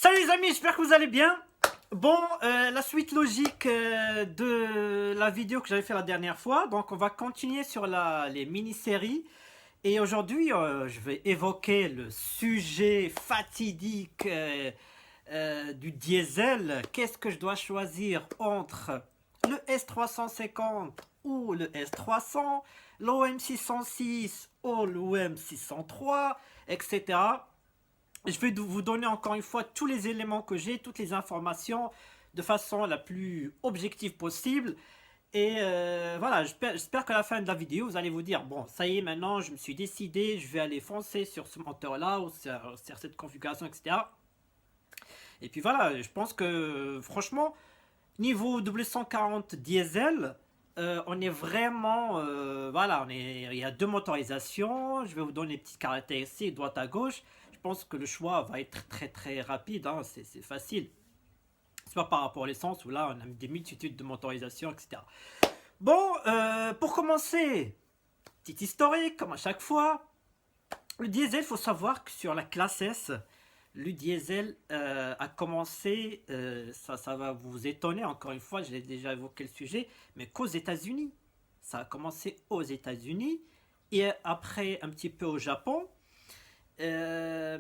Salut les amis, j'espère que vous allez bien. Bon, la suite logique de la vidéo que j'avais fait la dernière fois. Donc on va continuer sur les mini-séries. Et aujourd'hui, je vais évoquer le sujet fatidique du diesel. Qu'est-ce que je dois choisir entre le S350 ou le S300, l'OM 606 ou l'OM 603, etc. Je vais vous donner encore une fois tous les éléments que j'ai, toutes les informations de façon la plus objective possible. Et voilà, j'espère qu'à la fin de la vidéo, vous allez vous dire, bon, ça y est, maintenant, je me suis décidé, je vais aller foncer sur ce moteur-là, ou sur cette configuration, etc. Et puis voilà, je pense que, franchement, niveau W140 diesel, on est vraiment, voilà, il y a deux motorisations. Je vais vous donner les petites caractéristiques, droite à gauche. Je pense que le choix va être très très rapide, hein, c'est facile. C'est pas par rapport à l'essence où là on a des multitudes de motorisations, etc. Bon, pour commencer, petit historique, comme à chaque fois. Le diesel, il faut savoir que sur la classe S, le diesel a commencé, ça va vous étonner, encore une fois, j'ai déjà évoqué le sujet, mais qu'aux États-Unis. Ça a commencé aux États-Unis et après un petit peu au Japon. Euh,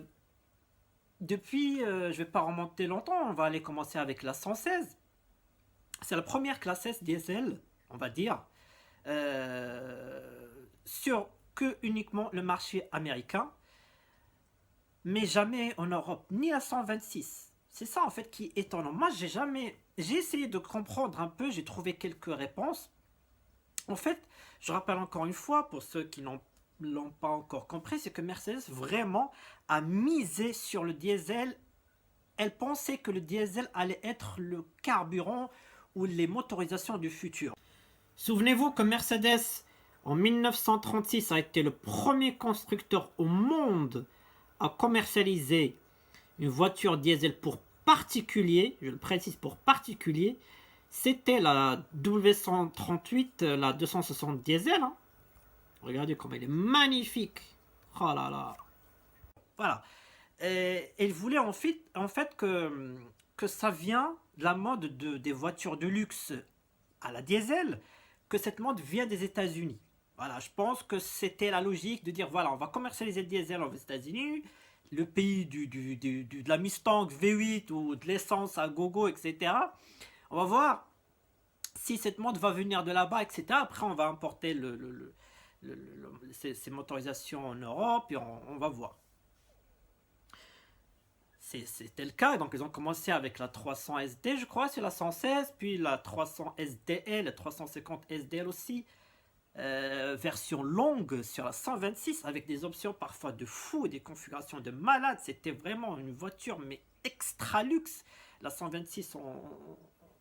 Depuis, je ne vais pas remonter longtemps, on va aller commencer avec la 116. C'est la première classe S diesel, on va dire, sur que uniquement le marché américain, mais jamais en Europe, ni la 126. C'est ça en fait qui est étonnant. Moi, j'ai essayé de comprendre un peu, j'ai trouvé quelques réponses. En fait, je rappelle encore une fois, pour ceux qui l'ont pas encore compris, c'est que Mercedes vraiment a misé sur le diesel. Elle pensait que le diesel allait être le carburant ou les motorisations du futur. Souvenez-vous que Mercedes, en 1936, a été le premier constructeur au monde à commercialiser une voiture diesel pour particulier, je le précise pour particulier. C'était la W138, la 260 diesel. Hein. Regardez comme elle est magnifique. Oh là là. Voilà. Elle voulait en fait que ça vient de la mode des voitures de luxe à la diesel, que cette mode vient des États-Unis. Voilà, je pense que c'était la logique de dire voilà, on va commercialiser le diesel aux États-Unis, le pays de la Mustang V8 ou de l'essence à gogo, etc. On va voir si cette mode va venir de là-bas, etc. Après, on va importer ces motorisations en Europe et on va voir. C'était le cas, donc ils ont commencé avec la 300 SD, je crois, sur la 116, puis la 300 SDL, la 350 SDL aussi, version longue sur la 126, avec des options parfois de fou, des configurations de malade. C'était vraiment une voiture, mais extra luxe. La 126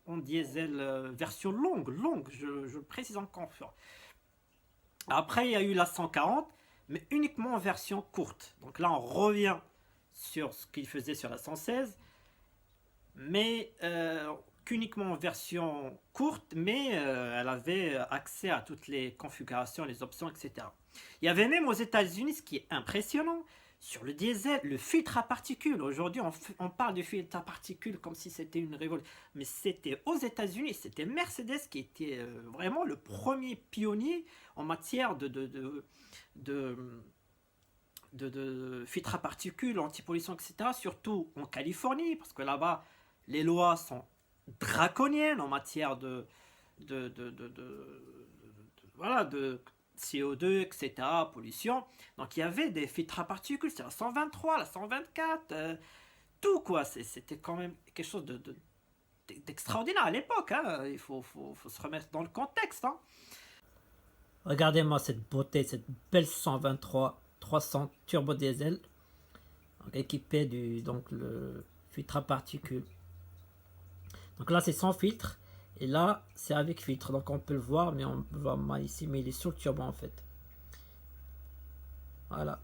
en diesel, version longue, je le précise encore. Après, il y a eu la 140, mais uniquement en version courte. Donc là, on revient sur ce qu'il faisait sur la 116, mais qu'uniquement en version courte, mais elle avait accès à toutes les configurations, les options, etc. Il y avait même aux États-Unis, ce qui est impressionnant, sur le diesel, le filtre à particules. Aujourd'hui, on parle du filtre à particules comme si c'était une révolution, mais c'était aux États-Unis, c'était Mercedes qui était vraiment le premier pionnier en matière de filtres à particules, anti-pollution, etc. Surtout en Californie, parce que là-bas, les lois sont draconiennes en matière voilà, de CO2, etc., pollution. Donc il y avait des filtres à particules, c'est la 123, la 124, tout quoi. C'était quand même quelque chose d'extraordinaire à l'époque. Hein. Il faut se remettre dans le contexte. Hein. Regardez-moi cette beauté, cette belle 123 300 turbo diesel, donc équipé le filtre à particules. Donc là c'est sans filtre et là c'est avec filtre, donc on peut le voir, mais on peut le voir mal ici, mais il est sur le turbo en fait. Voilà.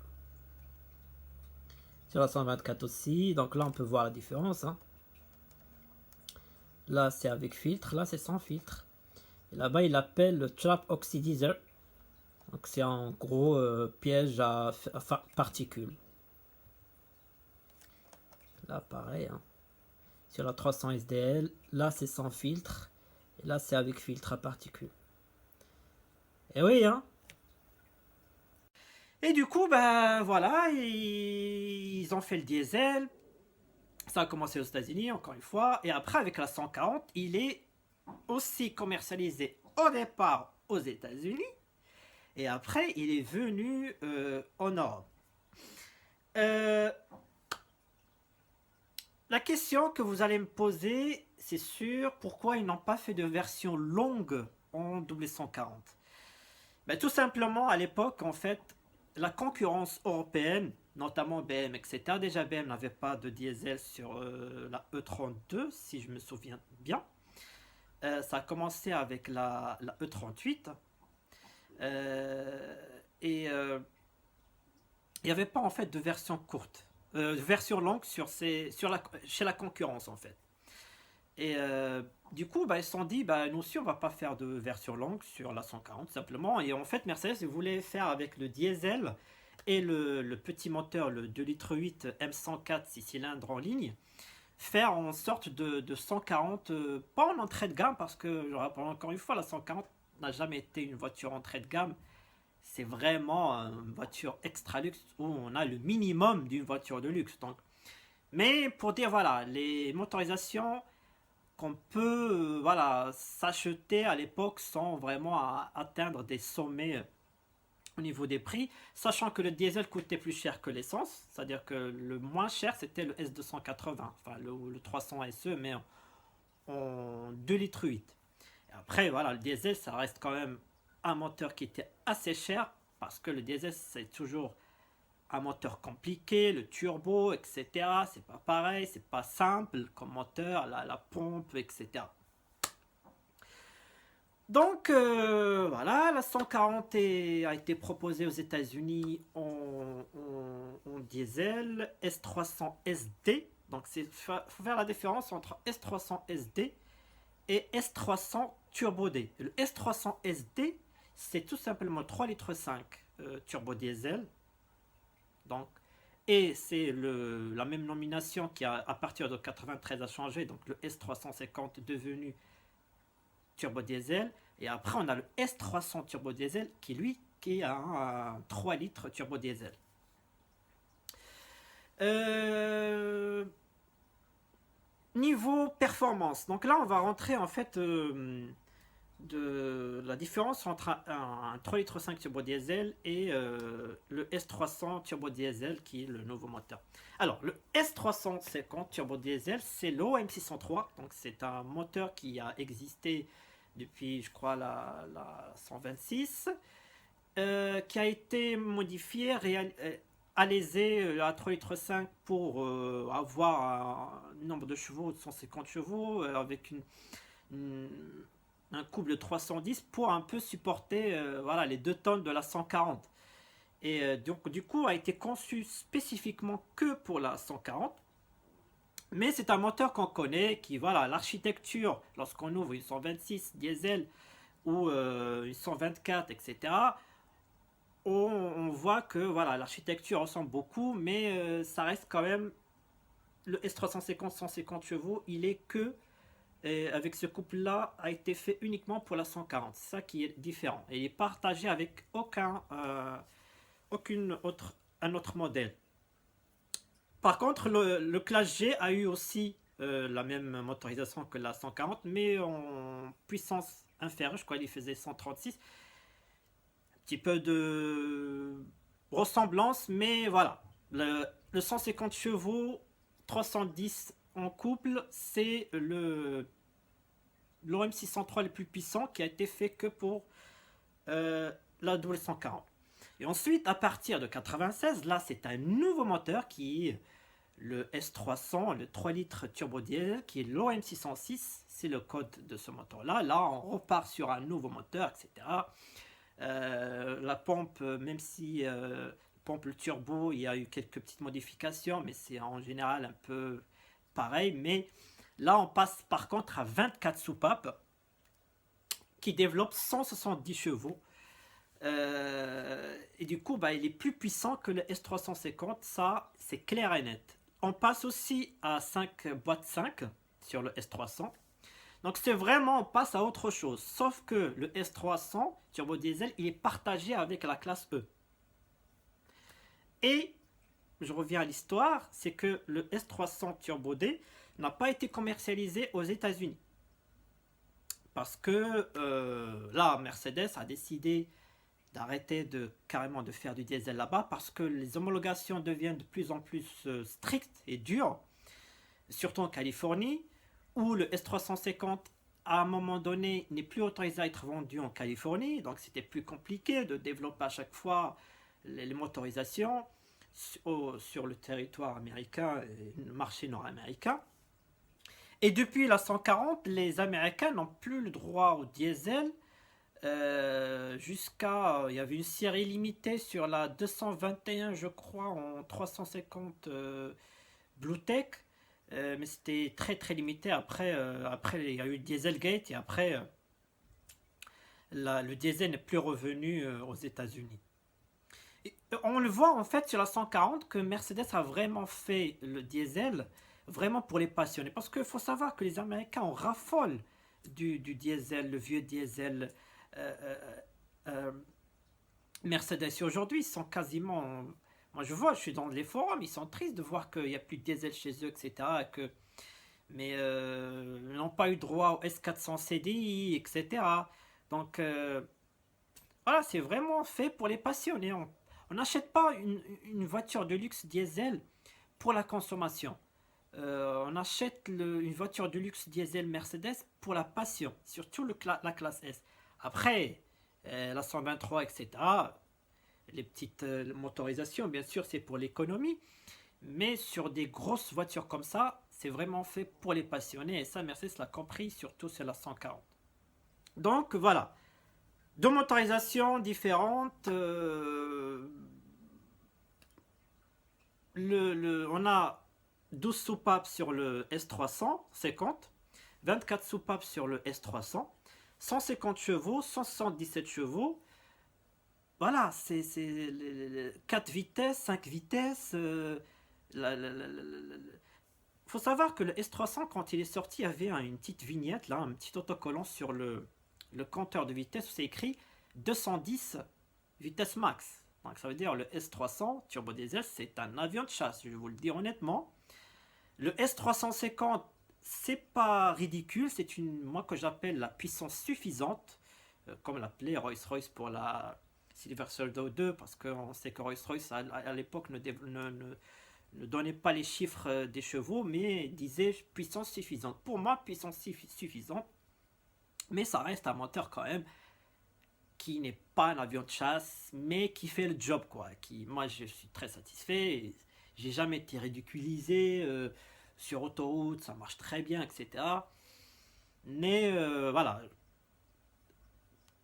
Sur la 124 aussi, donc là on peut voir la différence. Hein. Là c'est avec filtre, là c'est sans filtre. Et là-bas il appelle le trap oxidizer. Donc c'est en gros piège à particules. Là, pareil, hein. Sur la 300 SDL, là c'est sans filtre, et là c'est avec filtre à particules. Et oui, hein. Et du coup, ben voilà, ils ont fait le diesel. Ça a commencé aux États-Unis, encore une fois. Et après, avec la 140, il est aussi commercialisé au départ aux États-Unis. Et après, il est venu en Europe. La question que vous allez me poser, c'est sûr, pourquoi ils n'ont pas fait de version longue en W140? Ben, tout simplement, à l'époque, en fait, la concurrence européenne, notamment BM, etc. Déjà, BM n'avait pas de diesel sur la E32, si je me souviens bien. Ça a commencé avec la E38. Et il n'y avait pas en fait de version courte, version longue chez la concurrence en fait. Et du coup, bah, ils se sont dit, bah, nous aussi, on va pas faire de version longue sur la 140 simplement. Et en fait, Mercedes voulait faire avec le diesel et le petit moteur, le 2,8 litres M104 6 cylindres en ligne, faire en sorte de 140, pas en entrée de gamme, parce que, je rappelle encore une fois, la 140 n'a jamais été une voiture entrée de gamme. C'est vraiment une voiture extra luxe où on a le minimum d'une voiture de luxe. Donc. Mais pour dire, voilà, les motorisations qu'on peut voilà, s'acheter à l'époque sans vraiment atteindre des sommets au niveau des prix, sachant que le diesel coûtait plus cher que l'essence, c'est-à-dire que le moins cher c'était le S280, enfin le 300 SE, mais en 2,8 litres. Et après, voilà, le diesel ça reste quand même un moteur qui était assez cher, parce que le diesel c'est toujours un moteur compliqué, le turbo, etc. C'est pas pareil, c'est pas simple comme moteur, la pompe, etc. Donc voilà, la 140 a été proposée aux États-Unis en diesel S300 SD. Donc il faut faire la différence entre S300 SD et S300 Turbo D. Le S300 SD, c'est tout simplement 3,5 litres turbo diesel. Donc, et c'est la même nomination qui a, à partir de 93 a changé, donc le S350 devenu turbo diesel. Et après, on a le S300 turbo diesel qui, lui, qui a un 3 litres turbo diesel. Niveau performance, donc là, on va rentrer en fait de la différence entre un 3,5 litres turbo diesel et le S300 turbo diesel qui est le nouveau moteur. Alors, le S350 turbo diesel, c'est l'OM603, donc c'est un moteur qui a existé depuis, je crois, la 126, qui a été modifié, alésé à 3,5 litres pour avoir un nombre de chevaux de 150 chevaux avec un couple de 310 pour un peu supporter voilà, les 2 tonnes de la 140. Et donc du coup a été conçu spécifiquement que pour la 140. Mais c'est un moteur qu'on connaît, qui voilà, l'architecture, lorsqu'on ouvre une 126 diesel ou une 124, etc., on voit que voilà, l'architecture ressemble beaucoup, mais ça reste quand même le S350 150 chevaux, il est que avec ce couple-là a été fait uniquement pour la 140. C'est ça qui est différent. Et il est partagé avec aucun autre modèle. Par contre, le Classe G a eu aussi la même motorisation que la 140, mais en puissance inférieure. Je crois qu'il faisait 136. Un petit peu de ressemblance, mais voilà. Le 150 chevaux, 310 en couple, c'est l'OM603 le plus puissant qui a été fait que pour la W140. Et ensuite, à partir de 96, là c'est un nouveau moteur qui est le S300, le 3 litres turbo diesel, qui est l'OM606, c'est le code de ce moteur là. Là on repart sur un nouveau moteur, etc. La pompe, même si pompe le turbo, il y a eu quelques petites modifications, mais c'est en général un peu pareil. Mais là, on passe par contre à 24 soupapes qui développent 170 chevaux. Et du coup, bah, il est plus puissant que le S350, ça c'est clair et net. On passe aussi à 5 boîte 5 sur le S300. Donc c'est vraiment, on passe à autre chose. Sauf que le S300 turbo diesel, il est partagé avec la classe E. Et je reviens à l'histoire, c'est que le S300 Turbo D n'a pas été commercialisé aux États-Unis. Parce que là, Mercedes a décidé d'arrêter carrément de faire du diesel là-bas parce que les homologations deviennent de plus en plus strictes et dures, surtout en Californie, où le S350 à un moment donné n'est plus autorisé à être vendu en Californie, donc c'était plus compliqué de développer à chaque fois les motorisations sur le territoire américain et le marché nord-américain. Et depuis la 140, les Américains n'ont plus le droit au diesel jusqu'à... Il y avait une série limitée sur la 221, je crois, en 350 Bluetech. Mais c'était très très limité. Après, il y a eu Dieselgate et après, le diesel n'est plus revenu aux États-Unis. On le voit en fait sur la 140 que Mercedes a vraiment fait le diesel vraiment pour les passionnés. Parce qu'il faut savoir que les Américains en raffolent du diesel, le vieux diesel euh, euh, Mercedes. Et aujourd'hui, ils sont quasiment... Moi je vois, je suis dans les forums, ils sont tristes de voir qu'il n'y a plus de diesel chez eux, etc. Mais ils n'ont pas eu droit au S400 CDI, etc. Donc voilà, c'est vraiment fait pour les passionnés. On n'achète pas une voiture de luxe diesel pour la consommation. On achète une voiture de luxe diesel Mercedes pour la passion, surtout la classe S. Après, la 123, etc., les petites motorisations, bien sûr, c'est pour l'économie. Mais sur des grosses voitures comme ça, c'est vraiment fait pour les passionnés. Et ça, Mercedes l'a compris, surtout sur la 140. Donc voilà, deux motorisations différentes. On a 12 soupapes sur le S350, 24 soupapes sur le S300, 150 chevaux, 177 chevaux. Voilà, c'est 4 vitesses, 5 vitesses. Il faut savoir que le S300, quand il est sorti, il y avait une petite vignette, là, un petit autocollant sur le compteur de vitesse où c'est écrit 210 vitesse max. Donc ça veut dire le S300 turbo diesel, c'est un avion de chasse, je vais vous le dire honnêtement. Le S350, c'est pas ridicule, c'est moi que j'appelle la puissance suffisante, comme l'appelait Rolls-Royce pour la Silverado 2, parce qu'on sait que Rolls-Royce à l'époque ne donnait pas les chiffres des chevaux, mais disait puissance suffisante. Pour moi, puissance suffisante, mais ça reste un moteur quand même qui n'est pas un avion de chasse, mais qui fait le job, quoi. Moi, je suis très satisfait. J'ai jamais été ridiculisé sur autoroute, ça marche très bien, etc. Mais voilà.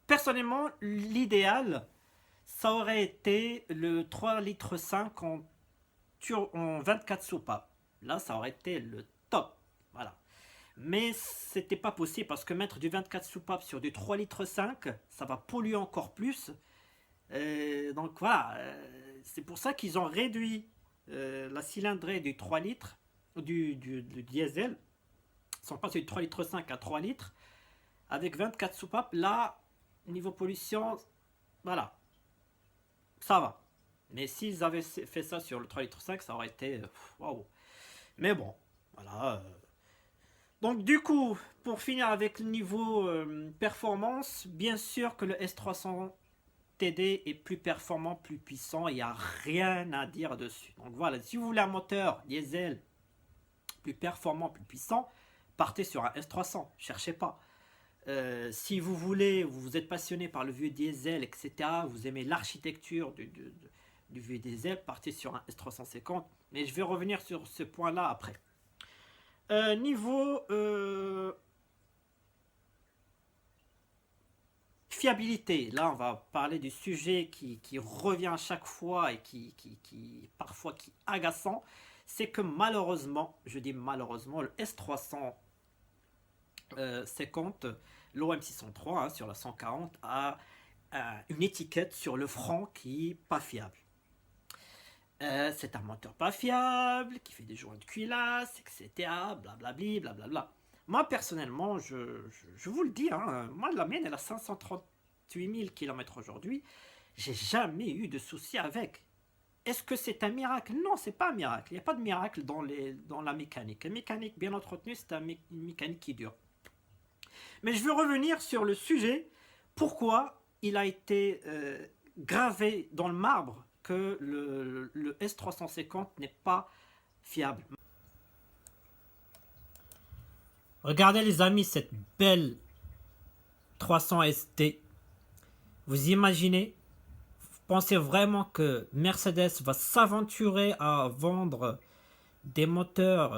Personnellement, l'idéal, ça aurait été le 3 litres 5 en 24 soupapes. Là, ça aurait été le top. Voilà. Mais c'était pas possible parce que mettre du 24 soupapes sur du 3 litres 5, ça va polluer encore plus. Donc voilà, c'est pour ça qu'ils ont réduit la cylindrée du 3 litres, du diesel. Ils sont passés du 3 litres 5 à 3 litres. Avec 24 soupapes, là, niveau pollution, voilà, ça va. Mais s'ils avaient fait ça sur le 3 litres 5, ça aurait été waouh. Mais bon, voilà. Donc du coup, pour finir avec le niveau performance, bien sûr que le S300 TD est plus performant, plus puissant, il n'y a rien à dire dessus. Donc voilà, si vous voulez un moteur diesel plus performant, plus puissant, partez sur un S300, cherchez pas. Si vous voulez, vous êtes passionné par le vieux diesel, etc., vous aimez l'architecture du vieux diesel, partez sur un S350. Mais je vais revenir sur ce point-là après. Niveau fiabilité, là on va parler du sujet qui revient à chaque fois et qui parfois qui est agaçant, c'est que malheureusement, je dis malheureusement, le S350, l'OM 603 sur la 140 a une étiquette sur le front qui est pas fiable. C'est un moteur pas fiable, qui fait des joints de culasse, etc. Blablabli, blablabla. Moi, personnellement, je vous le dis, hein, moi, la mienne, elle a 538 000 km aujourd'hui. J'ai jamais eu de soucis avec. Est-ce que c'est un miracle? Non, c'est pas un miracle. Il n'y a pas de miracle dans la mécanique. Une mécanique bien entretenue, c'est une mécanique qui dure. Mais je veux revenir sur le sujet. Pourquoi il a été gravé dans le marbre que le S350 n'est pas fiable? Regardez les amis, cette belle 300 ST. Vous imaginez? Vous pensez vraiment que Mercedes va s'aventurer à vendre des moteurs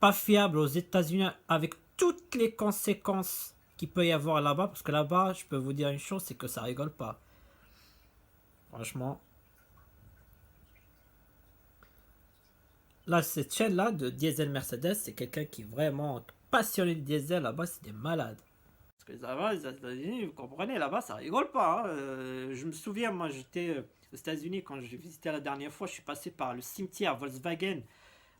pas fiables aux États-Unis avec toutes les conséquences qu'il peut y avoir là-bas? Parce que là-bas, je peux vous dire une chose, c'est que ça rigole pas. Franchement. Là, cette chaîne-là de diesel Mercedes, c'est quelqu'un qui est vraiment passionné de diesel. Là-bas, c'est des malades. Parce que là-bas, les États-Unis, vous comprenez, là-bas, ça rigole pas. Hein. Je me souviens, moi, j'étais aux États-Unis quand j'ai visité la dernière fois. Je suis passé par le cimetière Volkswagen.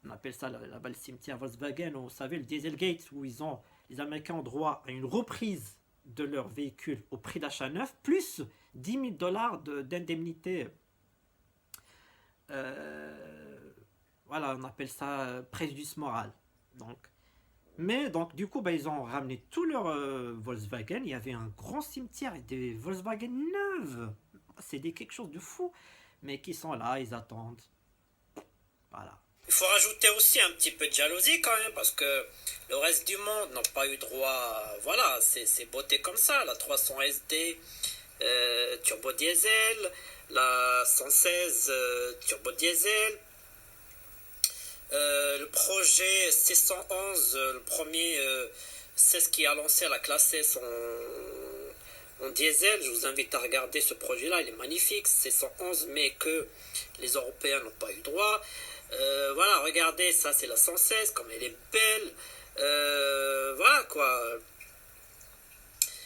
On appelle ça là-bas le cimetière Volkswagen. Vous savez, le Dieselgate, où les Américains ont droit à une reprise de leur véhicule au prix d'achat neuf, plus 10 000 dollars d'indemnité. Voilà, on appelle ça préjudice moral. Donc, du coup, ils ont ramené tout leur Volkswagen. Il y avait un grand cimetière et des Volkswagen neuves. C'est quelque chose de fou. Mais qui sont là, ils attendent. Voilà. Il faut rajouter aussi un petit peu de jalousie quand même, parce que le reste du monde n'a pas eu droit à, voilà, c'est beauté comme ça, la 300 SD turbo diesel, la 116 turbo diesel, le projet C111, le premier, c'est ce qui a lancé la classe S en diesel. Je vous invite à regarder ce projet-là, il est magnifique, C111, mais que les Européens n'ont pas eu droit. Voilà, regardez, ça c'est la 116, comme elle est belle. Voilà quoi.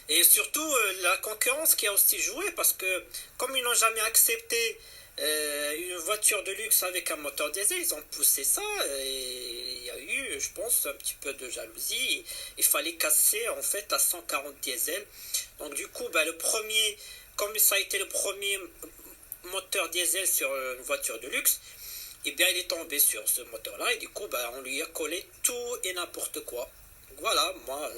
Et surtout la concurrence qui a aussi joué, parce que comme ils n'ont jamais accepté une voiture de luxe avec un moteur diesel, ils ont poussé ça et il y a eu, je pense, un petit peu de jalousie. Il fallait casser en fait à 140 diesel. Donc du coup, le premier, comme ça a été le premier moteur diesel sur une voiture de luxe, et bien il est tombé sur ce moteur là et du coup on lui a collé tout et n'importe quoi. Donc, voilà, moi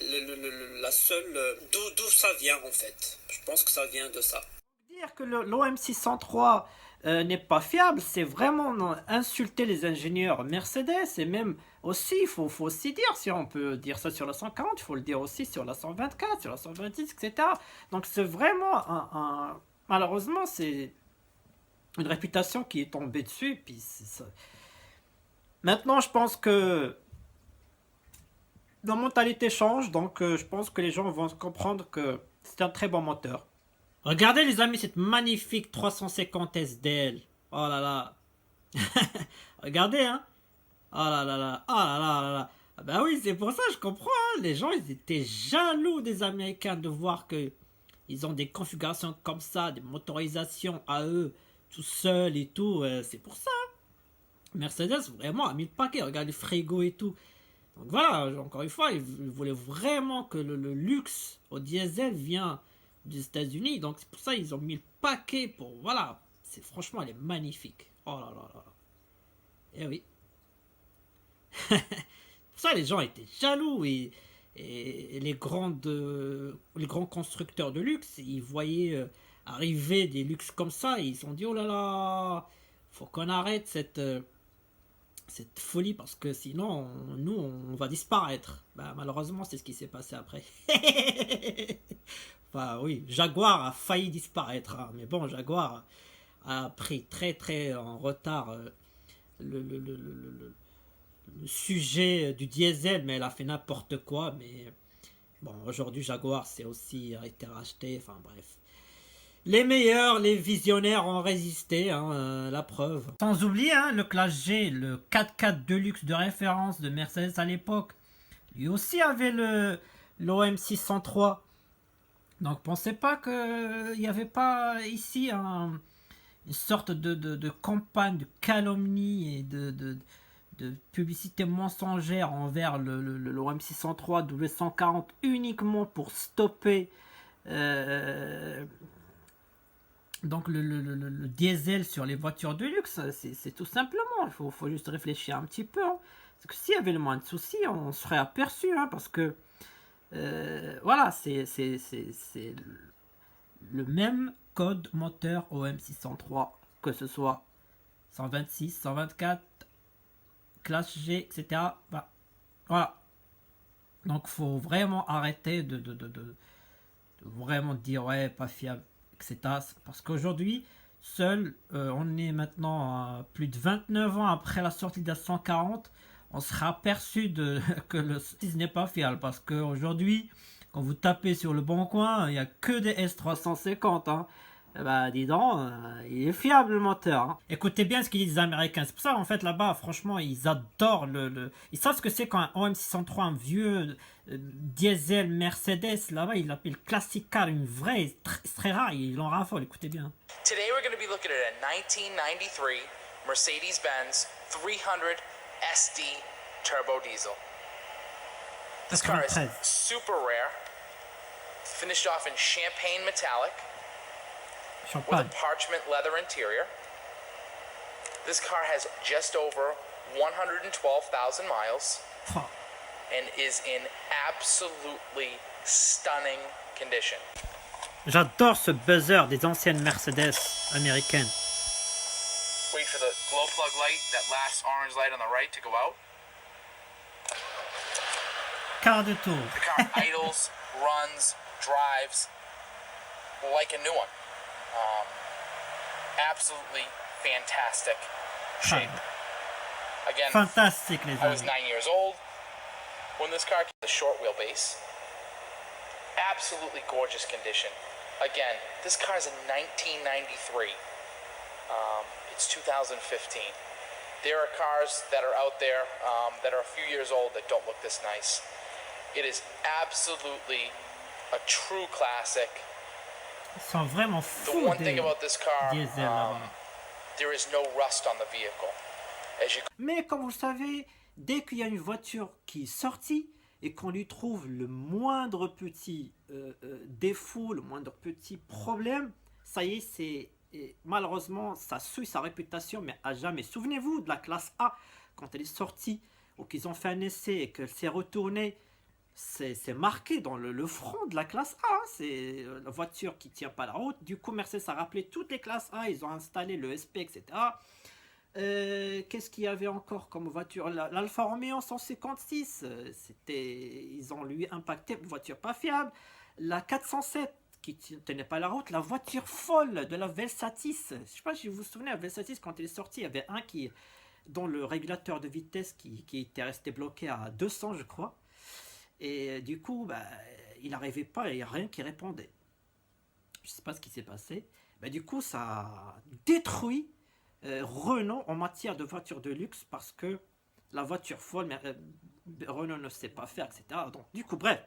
la seule d'où ça vient en fait, je pense que ça vient de ça. Dire que l'OM 603 n'est pas fiable, c'est vraiment insulter les ingénieurs Mercedes. Et même aussi, il faut aussi dire, si on peut dire ça sur la 140, il faut le dire aussi sur la 124, sur la 126, etc. Donc c'est vraiment malheureusement, c'est une réputation qui est tombée dessus. Puis ça. Maintenant, je pense que la mentalité change, donc je pense que les gens vont comprendre que c'est un très bon moteur. Regardez les amis, cette magnifique 350 SDL. Oh là là. Regardez, hein. Oh là là là. Oh là là là là. Ah bah oui, c'est pour ça, je comprends. Hein. Les gens, ils étaient jaloux des Américains de voir que ils ont des configurations comme ça, des motorisations à eux, tout seuls et tout. C'est pour ça. Mercedes, vraiment, a mis le paquet. Regardez les frigos et tout. Donc voilà, encore une fois, ils voulaient vraiment que le luxe au diesel vient des États-Unis. Donc c'est pour ça qu'ils ont mis le paquet pour. Voilà. Franchement, elle est magnifique. Oh là là là. Eh oui. Pour ça, les gens étaient jaloux et les grands constructeurs de luxe, ils voyaient arriver des luxes comme ça et ils se sont dit oh là là, faut qu'on arrête cette folie parce que sinon nous on va disparaître. Malheureusement c'est ce qui s'est passé après. Enfin oui, Jaguar a failli disparaître, hein, mais bon, Jaguar a pris très très en retard le sujet du diesel, mais elle a fait n'importe quoi. Mais bon, aujourd'hui Jaguar c'est aussi été racheté, enfin bref. Les meilleurs, les visionnaires ont résisté, hein, la preuve. Sans oublier hein, le Classe G, le 4x4 Deluxe de référence de Mercedes à l'époque. Lui aussi avait l'OM 603. Donc pensez pas qu'il n'y avait pas ici une sorte de campagne de calomnie et de publicité mensongère envers le OM603 W140 uniquement pour stopper donc le diesel sur les voitures de luxe. C'est tout simplement, il faut juste réfléchir un petit peu, hein. Parce que s'il y avait le moins de soucis, on serait aperçu, hein, parce que voilà, c'est le même code moteur OM603, que ce soit 126, 124, classe G, etc. Bah, voilà. Donc faut vraiment arrêter de vraiment dire ouais, pas fiable, etc. Parce qu'aujourd'hui, on est maintenant à plus de 29 ans après la sortie de la 140, on sera aperçu que le 6 n'est pas fiable. Parce qu'aujourd'hui, quand vous tapez sur le bon coin, il n'y a que des S350. Hein. Bah, dis donc, il est fiable le moteur. Hein. Écoutez bien ce qu'ils disent les Américains. C'est pour ça, en fait, là-bas, franchement, ils adorent Ils savent ce que c'est quand un OM603, un vieux diesel Mercedes, là-bas, ils l'appellent classic car, une vraie, c'est très rare, ils l'en raffolent. Écoutez bien. Today we're going to be looking at a 1993 Mercedes-Benz 300 SD turbo diesel. This car is super rare, finished off in champagne metallic, with a parchment leather interior. This car has just over 112,000 miles and is in absolutely stunning condition. J'adore ce buzzer des anciennes Mercedes américaines. Wait for the glow plug light, that last orange light on the right to go out. Quart de tour. The car idles, runs, drives like a new one. Absolutely fantastic shape. Again, fantastique les I was amis. 9 years old when this car came, the short wheelbase. Absolutely gorgeous condition. Again, this car is a 1993. It's 2015. There are cars that are out there that are a few years old that don't look this nice. It is absolutely a true classic. Ils sont vraiment The fous one thing des about this car, diesel là-bas. there is no rust on the vehicle. As you Mais comme vous le savez, dès qu'il y a une voiture qui est sortie et qu'on lui trouve le moindre petit défaut, le moindre petit problème, ça y est, malheureusement, ça souille sa réputation, mais à jamais. Souvenez-vous de la classe A, quand elle est sortie, ou qu'ils ont fait un essai et qu'elle s'est retournée, c'est marqué dans le front de la classe A. C'est la voiture qui ne tient pas la route. Du coup, Mercedes a rappelé toutes les classes A, ils ont installé le SP, etc. Qu'est-ce qu'il y avait encore comme voiture? L'Alfa Romeo 156, ils ont lui impacté, une voiture pas fiable. La 407 qui ne tenait pas la route, la voiture folle de la Velsatis. Je ne sais pas si vous vous souvenez, la Velsatis, quand elle est sortie, il y avait un dont le régulateur de vitesse qui était resté bloqué à 200, je crois. Et du coup, bah, il n'arrivait pas, il n'y a rien qui répondait. Je ne sais pas ce qui s'est passé. Bah, du coup, ça a détruit Renault en matière de voiture de luxe parce que la voiture folle, mais Renault ne sait pas faire, etc. Donc, du coup, bref.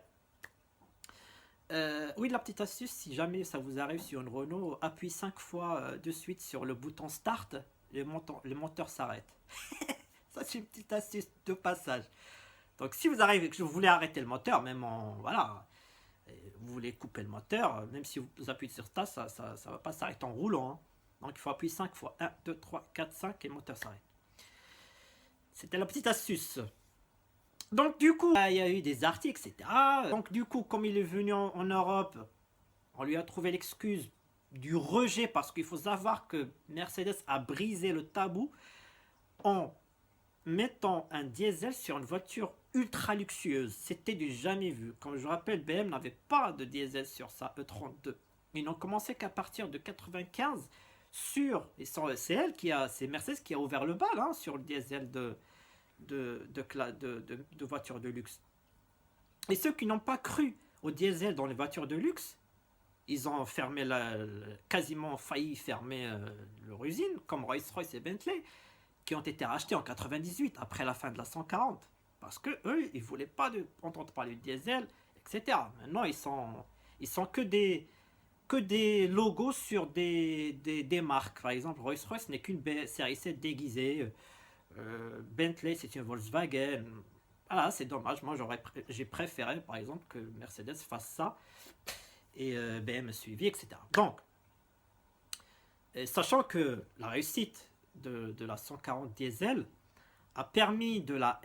Oui, la petite astuce, si jamais ça vous arrive sur une Renault, appuyez 5 fois de suite sur le bouton Start, le moteur s'arrête. Ça, c'est une petite astuce de passage. Donc, si vous arrivez, que vous voulez arrêter le moteur, même voilà, vous voulez couper le moteur, même si vous appuyez sur Start, ça ne va pas s'arrêter en roulant. Hein. Donc, il faut appuyer 5 fois. 1, 2, 3, 4, 5 et le moteur s'arrête. C'était la petite astuce. Donc, du coup, il y a eu des articles, etc. Donc, du coup, comme il est venu en Europe, on lui a trouvé l'excuse du rejet parce qu'il faut savoir que Mercedes a brisé le tabou en mettant un diesel sur une voiture ultra luxueuse. C'était du jamais vu. Comme je vous rappelle, BM n'avait pas de diesel sur sa E32. Ils n'ont commencé qu'à partir de 95 c'est Mercedes qui a ouvert le bal hein, sur le diesel de voitures de luxe. Et ceux qui n'ont pas cru au diesel dans les voitures de luxe, ils ont fermé quasiment failli fermer leur usine, comme Rolls-Royce et Bentley, qui ont été rachetés en 98 après la fin de la 140, parce que eux, ils voulaient pas entendre parler du diesel, etc. Maintenant, ils sont que des que des logos sur des marques. Par exemple, Rolls-Royce n'est qu'une série 7 déguisée. Bentley, c'est une Volkswagen. Voilà, c'est dommage. Moi, j'ai préféré, par exemple, que Mercedes fasse ça et BM suivi, etc. Donc, sachant que la réussite de la 140 diesel a permis de la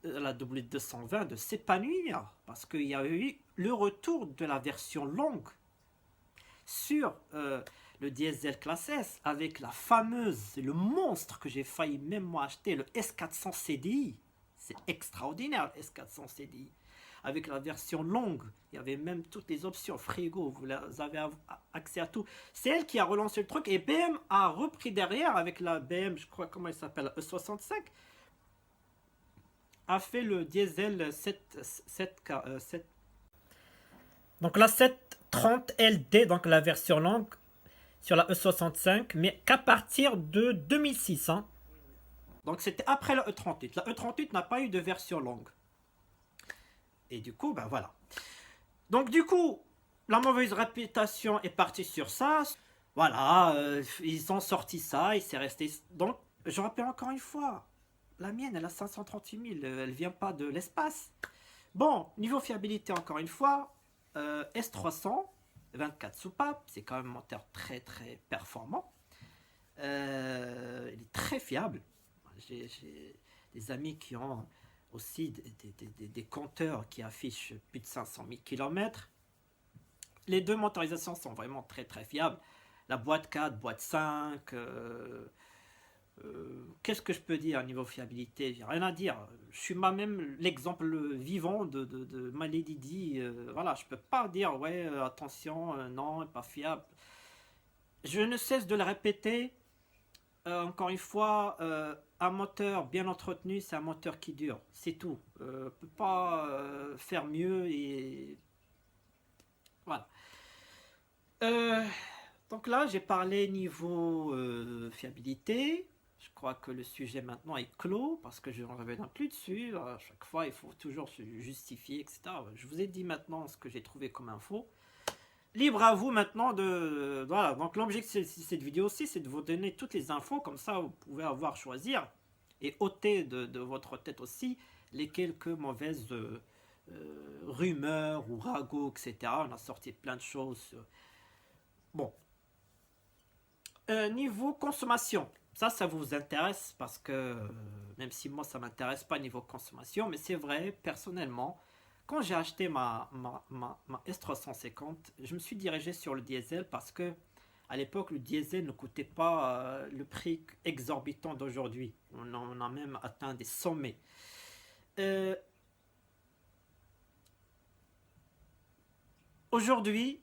W220 de s'épanouir parce qu'il y a eu le retour de la version longue sur le diesel classe S avec la fameuse, le monstre que j'ai failli même moi acheter, le S400 CDI. C'est extraordinaire le S400 CDI. Avec la version longue, il y avait même toutes les options frigo, vous avez accès à tout. C'est elle qui a relancé le truc et BM a repris derrière avec la BM, je crois comment elle s'appelle, E65, a fait le diesel 7. Donc la 730 LD, donc la version longue sur la E65, mais qu'à partir de 2006. Hein. Donc c'était après la E38. La E38 n'a pas eu de version longue. Et du coup, ben voilà. Donc du coup, la mauvaise réputation est partie sur ça. Voilà, ils ont sorti ça, il s'est resté... Donc, je rappelle encore une fois, la mienne, elle a 538 000, elle vient pas de l'espace. Bon, niveau fiabilité, encore une fois, S300, 24 soupapes, c'est quand même un moteur très très performant. Il est très fiable. J'ai des amis qui ont aussi des compteurs qui affichent plus de 500 000 km. Les deux motorisations sont vraiment très très fiables. La boîte 4, boîte 5, qu'est-ce que je peux dire à niveau fiabilité? J'ai rien à dire. Je suis moi-même l'exemple vivant de ma Lady Di. Voilà, je peux pas dire ouais attention, non, pas fiable. Je ne cesse de le répéter. Encore une fois, un moteur bien entretenu, c'est un moteur qui dure. C'est tout. On ne peut pas faire mieux et voilà. Donc là, j'ai parlé niveau fiabilité. Je crois que le sujet maintenant est clos parce que je ne reviens plus dessus. À chaque fois, il faut toujours se justifier, etc. Je vous ai dit maintenant ce que j'ai trouvé comme info. Libre à vous maintenant de... Voilà, donc l'objectif de cette vidéo aussi, c'est de vous donner toutes les infos. Comme ça, vous pouvez avoir choisir et ôter de votre tête aussi les quelques mauvaises rumeurs ou ragots, etc. On a sorti plein de choses. Bon. Niveau consommation, ça vous intéresse parce que, même si moi ça m'intéresse pas niveau consommation, mais c'est vrai, personnellement, quand j'ai acheté ma S350, je me suis dirigé sur le diesel parce que à l'époque le diesel ne coûtait pas le prix exorbitant d'aujourd'hui. On a même atteint des sommets. Aujourd'hui,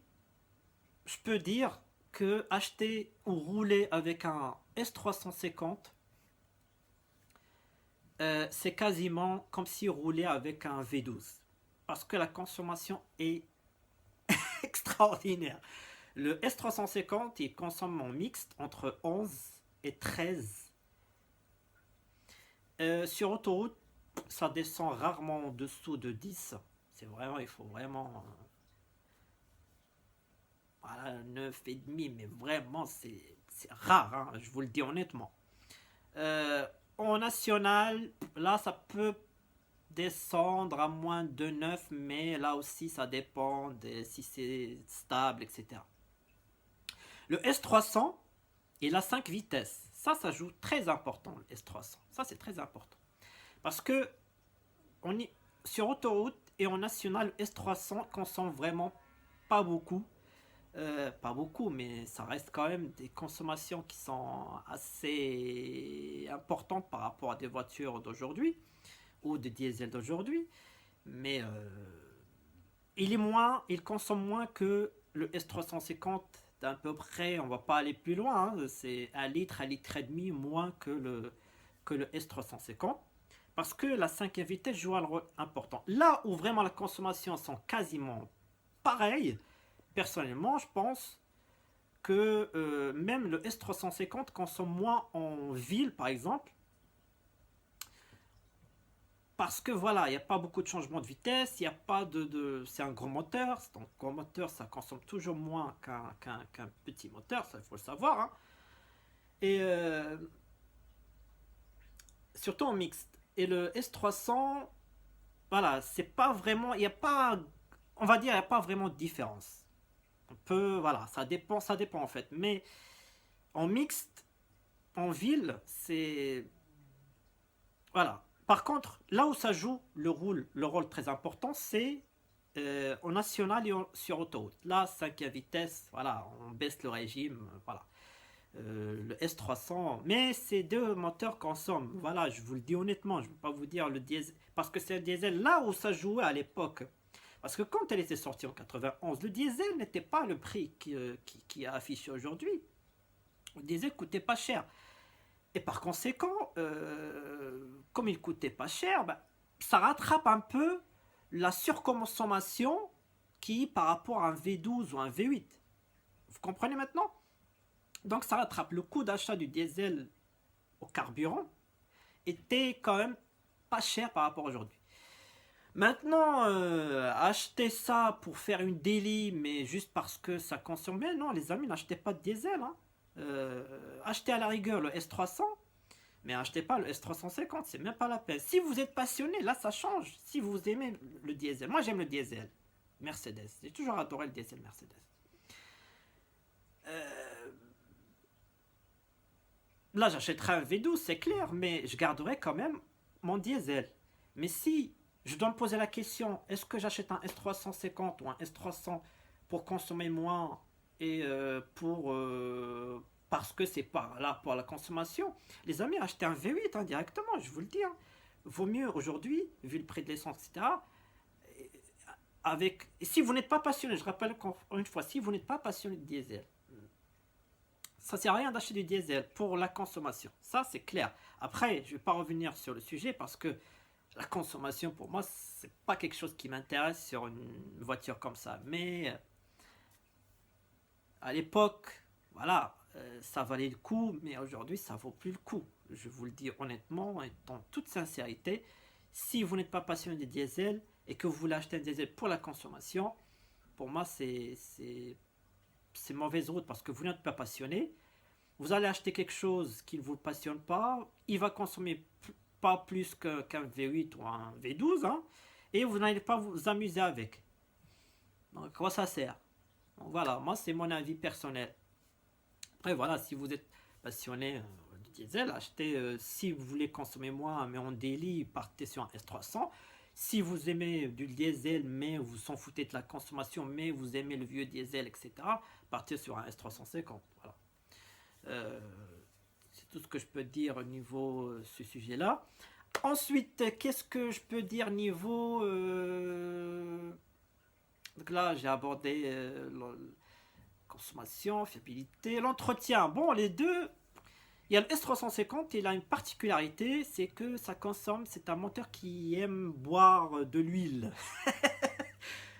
je peux dire que acheter ou rouler avec un S350, c'est quasiment comme si rouler avec un V12. Parce que la consommation est extraordinaire. Le S350, il consomme en mixte entre 11 et 13. Sur autoroute, ça descend rarement en dessous de 10. C'est vraiment, il faut vraiment... voilà, 9,5, mais vraiment, c'est rare, hein, je vous le dis honnêtement. En national, là, ça peut descendre à moins de 9, mais là aussi ça dépend de si c'est stable, etc. Le S300, il a 5 vitesses. Ça joue très important, le S300. Ça, c'est très important. Parce que sur autoroute et en national, le S300 consomme vraiment pas beaucoup. Pas beaucoup, mais ça reste quand même des consommations qui sont assez importantes par rapport à des voitures d'aujourd'hui ou de diesel d'aujourd'hui, mais il consomme moins que le S350 d'à peu près. On va pas aller plus loin, hein, c'est 1 litre et demi moins que le S350 parce que la 5e vitesse joue un rôle important. Là où vraiment la consommation sont quasiment pareilles, personnellement je pense que même le S350 consomme moins en ville par exemple. parce que voilà, il n'y a pas beaucoup de changements de vitesse, il n'y a pas c'est un gros moteur, donc gros moteur ça consomme toujours moins qu'un petit moteur, ça il faut le savoir, hein. Et surtout en mixte. Et le S300, voilà, c'est pas vraiment, il n'y a pas, on va dire, il n'y a pas vraiment de différence. On peut, voilà, ça dépend en fait. Mais en mixte, en ville, c'est, voilà. Par contre, là où ça joue le rôle très important, c'est en national et sur autoroute. Là, 5e vitesse, voilà, on baisse le régime, voilà. Le S300, mais ces deux moteurs consomment, voilà, je vous le dis honnêtement, je ne vais pas vous dire le diesel, parce que c'est un diesel là où ça jouait à l'époque. Parce que quand elle était sortie en 91, le diesel n'était pas le prix qui est affiché aujourd'hui. Le diesel coûtait pas cher. Et par conséquent, comme il coûtait pas cher, bah, ça rattrape un peu la surconsommation qui par rapport à un V12 ou un V8. Vous comprenez maintenant? Donc ça rattrape le coût d'achat du diesel au carburant était quand même pas cher par rapport à aujourd'hui. Maintenant, acheter ça pour faire une daily, mais juste parce que ça consomme bien, non les amis, n'achetez pas de diesel, hein. Achetez à la rigueur le S300, mais achetez pas le S350, c'est même pas la peine. Si vous êtes passionné, là ça change. Si vous aimez le diesel, moi j'aime le diesel Mercedes, j'ai toujours adoré le diesel Mercedes. Là j'achèterai un V12, c'est clair, mais je garderai quand même mon diesel. Mais si je dois me poser la question, est-ce que j'achète un S350 ou un S300 pour consommer moins et parce que c'est pas là pour la consommation, les amis, achetez un V8 hein, directement, je vous le dis, hein. Vaut mieux aujourd'hui, vu le prix de l'essence, etc. Et si vous n'êtes pas passionné, je rappelle encore une fois, si vous n'êtes pas passionné de diesel, ça ne sert à rien d'acheter du diesel pour la consommation. Ça, c'est clair. Après, je ne vais pas revenir sur le sujet parce que la consommation, pour moi, c'est pas quelque chose qui m'intéresse sur une voiture comme ça. Mais à l'époque, voilà, ça valait le coup, mais aujourd'hui, ça vaut plus le coup. Je vous le dis honnêtement et en toute sincérité. Si vous n'êtes pas passionné des diesel et que vous voulez acheter un diesel pour la consommation, pour moi, c'est mauvaise route parce que vous n'êtes pas passionné. Vous allez acheter quelque chose qui ne vous passionne pas, il va consommer pas plus qu'un V8 ou un V12, hein, et vous n'allez pas vous amuser avec. Donc, à quoi ça sert? Donc, voilà, moi c'est mon avis personnel. Après, voilà, si vous êtes passionné du diesel, achetez, si vous voulez consommer moins, mais en daily, partez sur un S300. Si vous aimez du diesel, mais vous s'en foutez de la consommation, mais vous aimez le vieux diesel, etc., partez sur un S350. Voilà. C'est tout ce que je peux dire au niveau ce sujet-là. Ensuite, qu'est-ce que je peux dire niveau... Donc là, j'ai abordé consommation, fiabilité, l'entretien. Bon, les deux... Il y a le S350, il a une particularité, c'est que ça consomme, c'est un moteur qui aime boire de l'huile.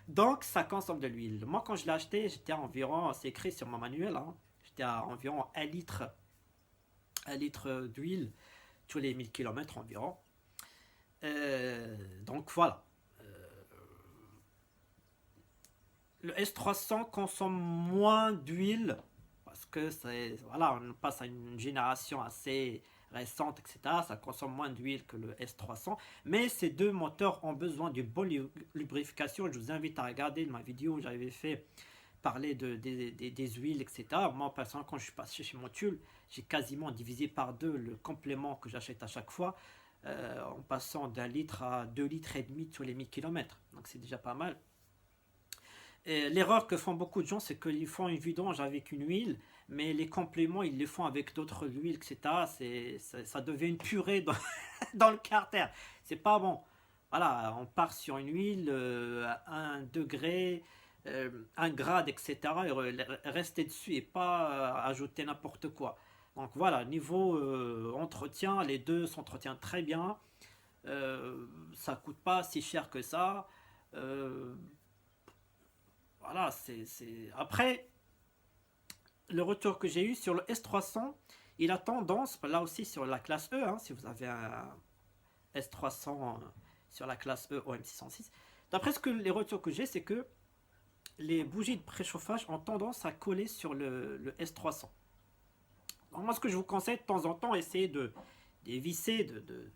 Donc, ça consomme de l'huile. Moi, quand je l'ai acheté, j'étais à environ, c'est écrit sur mon manuel, hein, j'étais à environ 1 litre d'huile tous les 1000 km environ. Donc, voilà. Le S300 consomme moins d'huile parce que voilà, on passe à une génération assez récente, etc. Ça consomme moins d'huile que le S300. Mais ces deux moteurs ont besoin d'une bonne lubrification. Je vous invite à regarder ma vidéo où j'avais fait parler des huiles, etc. Moi, personnellement, quand je suis passé chez Motul, j'ai quasiment divisé par deux le complément que j'achète à chaque fois, en passant d'1 litre à 2 litres et demi tous les 1000 km. Donc c'est déjà pas mal. L'erreur que font beaucoup de gens, c'est qu'ils font une vidange avec une huile, mais les compléments, ils les font avec d'autres huiles, etc. Ça devient une purée dans, dans le carter. C'est pas bon. Voilà, on part sur une huile à 1 degré, 1 grade, etc. Et rester dessus et pas ajouter n'importe quoi. Donc voilà, niveau entretien, les deux s'entretiennent très bien. Ça coûte pas si cher que ça. Voilà, Après, le retour que j'ai eu sur le S300, il a tendance, là aussi sur la classe E, hein, si vous avez un S300 sur la classe E OM606. D'après les retours que j'ai, c'est que les bougies de préchauffage ont tendance à coller sur le S300. Donc moi, ce que je vous conseille de temps en temps, essayez de visser, de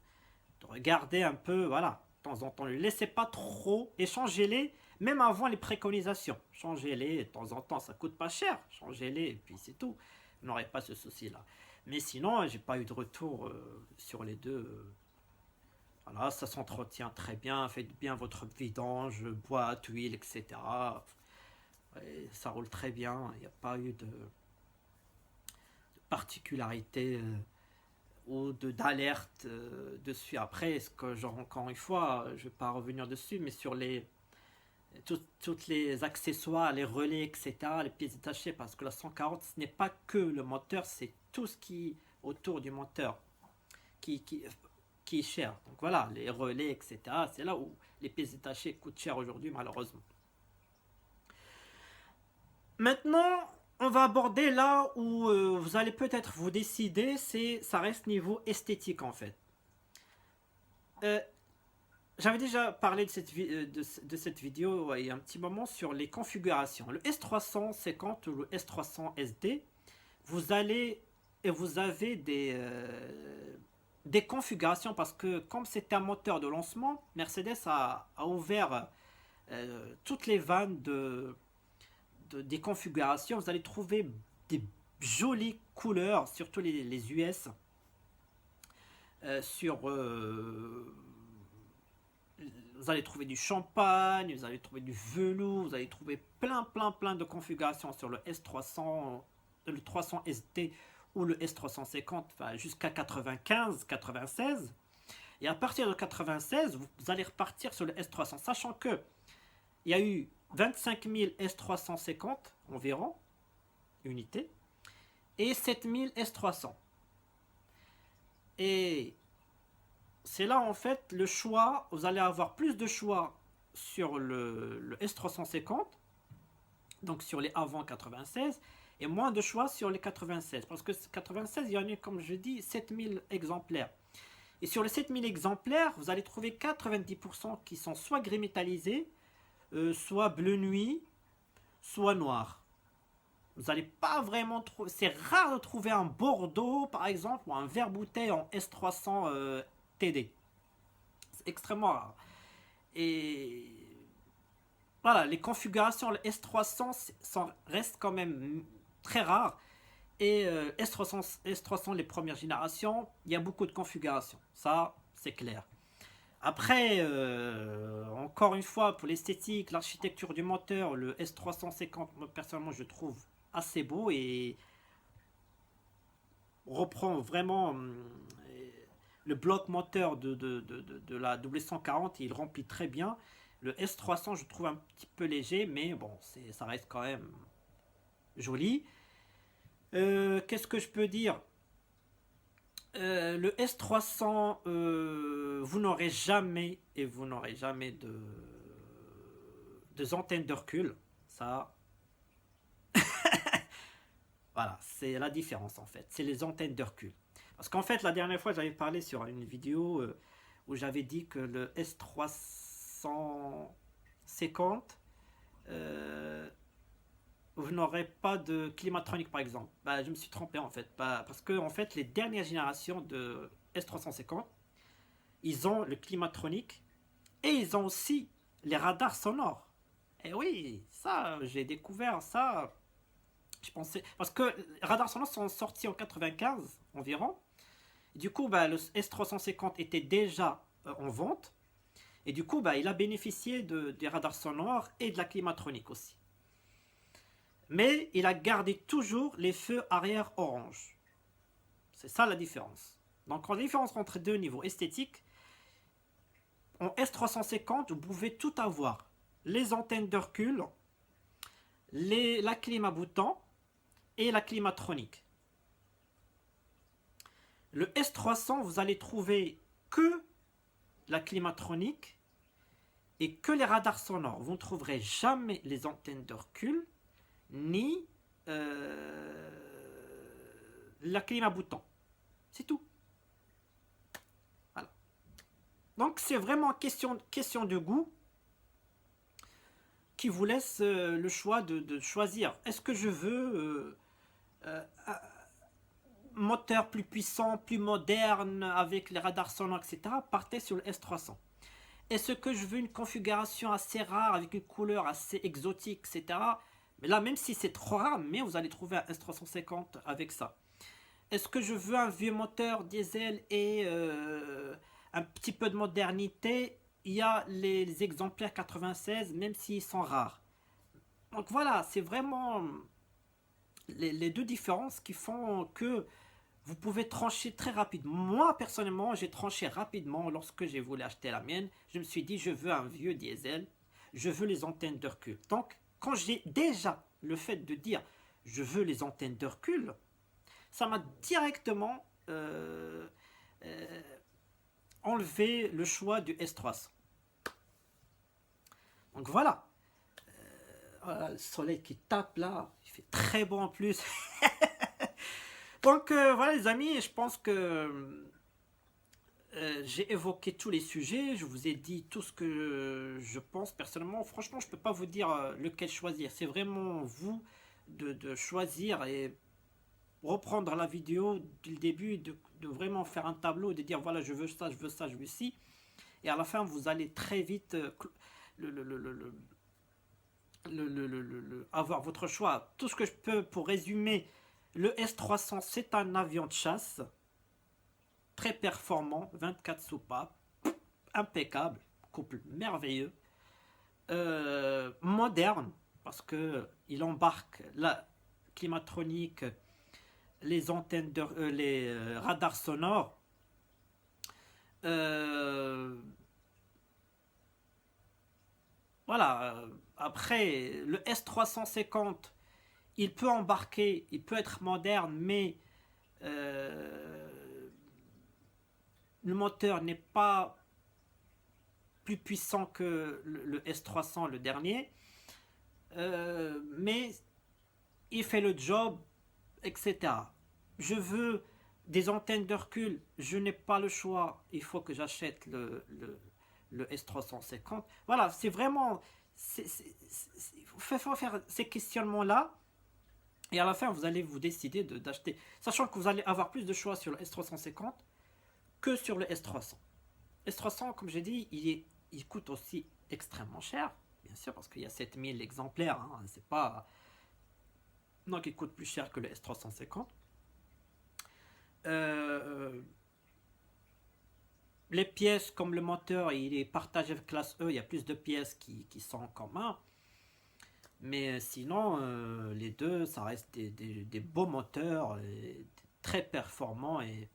regarder un peu, voilà, de temps en temps. Ne les laissez pas trop et changez-les, même avant les préconisations. Changez-les de temps en temps, ça coûte pas cher. Changez-les et puis c'est tout. Vous n'aurez pas ce souci-là. Mais sinon, j'ai pas eu de retour sur les deux. Voilà, ça s'entretient très bien. Faites bien votre vidange, boîte, huile, etc. Et ça roule très bien. Il n'y a pas eu de particularité ou d'alerte dessus. Après, est-ce que, genre, encore une fois, je ne vais pas revenir dessus, mais sur toutes les accessoires, les relais, etc., les pièces détachées, parce que la 140, ce n'est pas que le moteur, c'est tout ce qui autour du moteur qui est cher. Donc voilà, les relais, etc., c'est là où les pièces détachées coûtent cher aujourd'hui, malheureusement. Maintenant, on va aborder là où vous allez peut-être vous décider, ça reste niveau esthétique en fait. J'avais déjà parlé de cette vidéo il y a un petit moment sur les configurations. Le S350 ou le S300 SD, vous avez des configurations parce que comme c'est un moteur de lancement, Mercedes a ouvert toutes les vannes des configurations. Vous allez trouver des jolies couleurs, surtout les US, vous allez trouver du champagne, vous allez trouver du velours, vous allez trouver plein de configurations sur le S300, le 300 ST ou le S350, enfin, jusqu'à 95, 96. Et à partir de 96, vous allez repartir sur le S300, sachant que il y a eu 25 000 S350 environ, unités, et 7 000 S300. Et c'est là en fait le choix, vous allez avoir plus de choix sur le S350, donc sur les avant 96, et moins de choix sur les 96, parce que 96, il y en a, comme je dis, 7000 exemplaires. Et sur les 7000 exemplaires, vous allez trouver 90% qui sont soit gris métallisé, soit bleu nuit, soit noir. Vous n'allez pas vraiment trouver, c'est rare de trouver un bordeaux par exemple, ou un vert bouteille en S300 TD. C'est extrêmement rare. Et voilà, les configurations, le S300 restent quand même très rares. Et S300, les premières générations, il y a beaucoup de configurations. Ça, c'est clair. Après, encore une fois, pour l'esthétique, l'architecture du moteur, le S350, moi, personnellement, je trouve assez beau et reprend vraiment le bloc moteur de la W140, il remplit très bien. Le S300, je trouve un petit peu léger, mais bon, ça reste quand même joli. Qu'est-ce que je peux dire? Le S300, vous n'aurez jamais de antennes de recul. Ça, voilà, c'est la différence en fait. C'est les antennes de recul. Parce qu'en fait, la dernière fois, j'avais parlé sur une vidéo où j'avais dit que le S350, vous n'aurez pas de climatronique par exemple. Bah, je me suis trompé en fait. Parce que en fait, les dernières générations de S350, ils ont le climatronique et ils ont aussi les radars sonores. Et oui, ça, j'ai découvert ça. Je pensais. Parce que les radars sonores sont sortis en 95 environ. Et du coup, bah, le S350 était déjà en vente. Et du coup, bah, il a bénéficié des radars sonores et de la climatronique aussi. Mais il a gardé toujours les feux arrière orange. C'est ça la différence. Donc la différence entre deux niveaux esthétiques, en S350, vous pouvez tout avoir. Les antennes de recul, la clim à bouton et la climatronique. Le S300, vous allez trouver que la climatronique et que les radars sonores. Vous ne trouverez jamais les antennes de recul ni la clim à bouton. C'est tout. Voilà. Donc c'est vraiment question de goût qui vous laisse le choix de choisir. Est-ce que je veux un moteur plus puissant, plus moderne, avec les radars sonores, etc. Partez sur le S300. Est-ce que je veux une configuration assez rare, avec une couleur assez exotique, etc. Mais là, même si c'est trop rare, mais vous allez trouver un S350 avec ça. Est-ce que je veux un vieux moteur diesel et un petit peu de modernité? Il y a les exemplaires 96, même s'ils sont rares. Donc voilà, c'est vraiment les deux différences qui font que vous pouvez trancher très rapidement. Moi, personnellement, j'ai tranché rapidement lorsque j'ai voulu acheter la mienne. Je me suis dit, je veux un vieux diesel, je veux les antennes de recul. Donc, quand j'ai déjà le fait de dire, je veux les antennes de recul, ça m'a directement enlevé le choix du S300. Donc voilà. Voilà, le soleil qui tape là, il fait très beau en plus. Donc voilà les amis, je pense que j'ai évoqué tous les sujets, je vous ai dit tout ce que je pense personnellement. Franchement, je ne peux pas vous dire lequel choisir. C'est vraiment vous de choisir et reprendre la vidéo du début, de vraiment faire un tableau, de dire voilà, je veux ça, je veux ça, je veux ci. Et à la fin, vous allez très vite avoir votre choix. Tout ce que je peux pour résumer, le S300, c'est un avion de chasse très performant, 24 soupapes, impeccable, couple merveilleux, moderne, parce que il embarque la climatronique, les antennes, les radars sonores, voilà. Après, le S350, il peut embarquer, il peut être moderne, mais le moteur n'est pas plus puissant que le S300, le dernier. Mais il fait le job, etc. Je veux des antennes de recul, je n'ai pas le choix, il faut que j'achète le S350. Voilà, c'est vraiment... Il faut faire ces questionnements-là. Et à la fin, vous allez vous décider d'acheter. Sachant que vous allez avoir plus de choix sur le S350 que sur le S300. S300, comme j'ai dit, il coûte aussi extrêmement cher. Bien sûr, parce qu'il y a 7000 exemplaires. Hein, c'est pas... Donc, il coûte plus cher que le S350. Les pièces, comme le moteur, il est partagé avec classe E. Il y a plus de pièces qui sont en commun. Mais sinon, les deux, ça reste des beaux moteurs, très performants. Et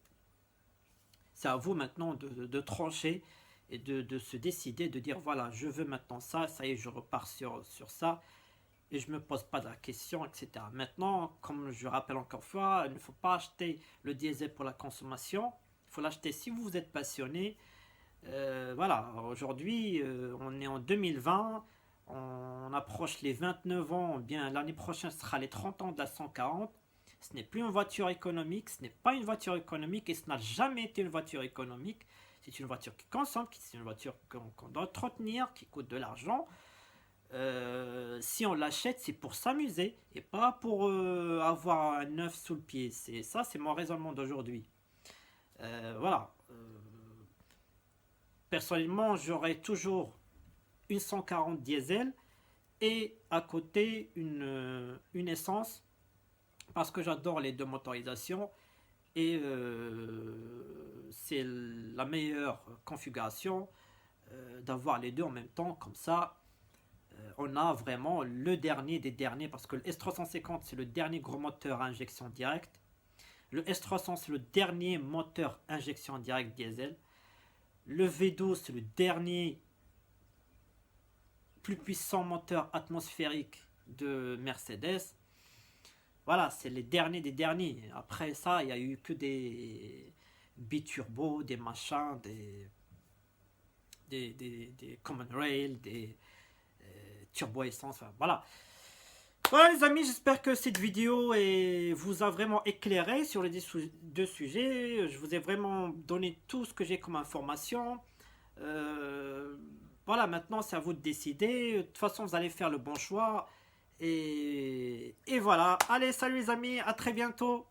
c'est à vous maintenant de trancher et de se décider, de dire voilà, je veux maintenant ça, ça y est, je repars sur ça. Et je ne me pose pas de la question, etc. Maintenant, comme je rappelle encore une fois, il ne faut pas acheter le diesel pour la consommation. Il faut l'acheter si vous êtes passionné. Voilà, aujourd'hui, on est en 2020. On approche les 29 ans, bien l'année prochaine ce sera les 30 ans de la 140. Ce n'est plus une voiture économique, ce n'est pas une voiture économique et ce n'a jamais été une voiture économique. C'est une voiture qui consomme, c'est une voiture qu'on doit entretenir, qui coûte de l'argent. Si on l'achète, c'est pour s'amuser et pas pour avoir un neuf sous le pied. C'est mon raisonnement d'aujourd'hui. Voilà. Personnellement, j'aurais toujours une 140 diesel et à côté une essence parce que j'adore les deux motorisations et c'est la meilleure configuration d'avoir les deux en même temps. Comme ça, on a vraiment le dernier des derniers parce que le S350 c'est le dernier gros moteur à injection directe. Le S300 c'est le dernier moteur injection directe diesel. Le V12 c'est le dernier plus puissant moteur atmosphérique de Mercedes. Voilà, c'est les derniers des derniers. Après ça, il n'y a eu que des biturbo, des machins, des common rail, des turbo essence. Enfin, voilà. Voilà les amis, j'espère que cette vidéo vous a vraiment éclairé sur les deux sujets. Je vous ai vraiment donné tout ce que j'ai comme information. Voilà, maintenant c'est à vous de décider. De toute façon, vous allez faire le bon choix. Et voilà. Allez, salut les amis, à très bientôt.